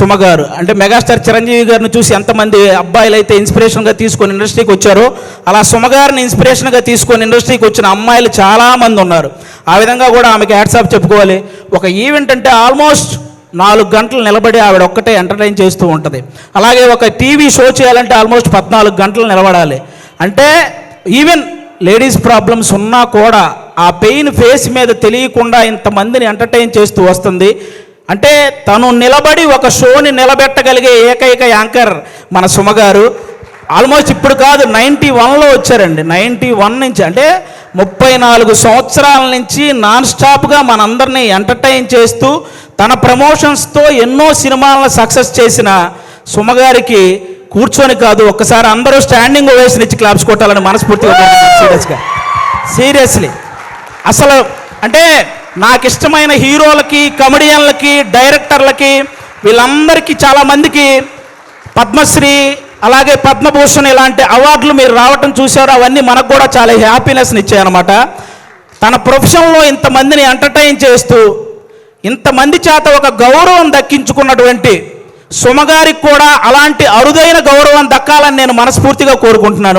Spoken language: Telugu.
సుమ గారు. అంటే మెగాస్టార్ చిరంజీవి గారిని చూసి ఎంతమంది అబ్బాయిలు అయితే ఇన్స్పిరేషన్గా తీసుకొని ఇండస్ట్రీకి వచ్చారో, అలా సుమ గారిని ఇన్స్పిరేషన్గా తీసుకొని ఇండస్ట్రీకి వచ్చిన అమ్మాయిలు చాలామంది ఉన్నారు. ఆ విధంగా కూడా ఆమెకి హ్యాట్సాప్ చెప్పుకోవాలి. ఒక ఈవెంట్ అంటే ఆల్మోస్ట్ 4 గంటలు నిలబడి ఆవిడ ఒక్కటే ఎంటర్టైన్ చేస్తూ ఉంటుంది. అలాగే ఒక టీవీ షో చేయాలంటే ఆల్మోస్ట్ 14 గంటలు నిలబడాలి. అంటే ఈవెన్ లేడీస్ ప్రాబ్లమ్స్ ఉన్నా కూడా ఆ పెయిన్ ఫేస్ మీద తెలియకుండా ఇంతమందిని ఎంటర్టైన్ చేస్తూ వస్తుంది. అంటే తను నిలబడి ఒక షోని నిలబెట్టగలిగే ఏకైక యాంకర్ మన సుమ గారు. ఆల్మోస్ట్ ఇప్పుడు కాదు, 91లో వచ్చారండి. 91 నుంచి, అంటే 34 సంవత్సరాల నుంచి నాన్ స్టాప్గా మనందరినీ ఎంటర్టైన్ చేస్తూ తన ప్రమోషన్స్తో ఎన్నో సినిమాలను సక్సెస్ చేసిన సుమ గారికి కూర్చొని కాదు, ఒక్కసారి అందరూ స్టాండింగ్ ఓవేషన్ ఇచ్చి క్లాప్స్ కొట్టాలని మనస్ఫూర్తిగా సీరియస్లీ. అసలు అంటే నాకు ఇష్టమైన హీరోలకి, కమెడియన్లకి, డైరెక్టర్లకి, వీళ్ళందరికీ చాలామందికి పద్మశ్రీ అలాగే పద్మభూషణ్ ఇలాంటి అవార్డులు మీరు రావటం చూశారు. అవన్నీ మనకు కూడా చాలా హ్యాపీనెస్ని ఇచ్చాయన్నమాట. తన ప్రొఫెషన్లో ఇంతమందిని ఎంటర్టైన్ చేస్తూ ఇంతమంది చేత ఒక గౌరవం దక్కించుకున్నటువంటి సుమ గారికి కూడా అలాంటి అరుదైన గౌరవం దక్కాలని నేను మనస్ఫూర్తిగా కోరుకుంటున్నాను.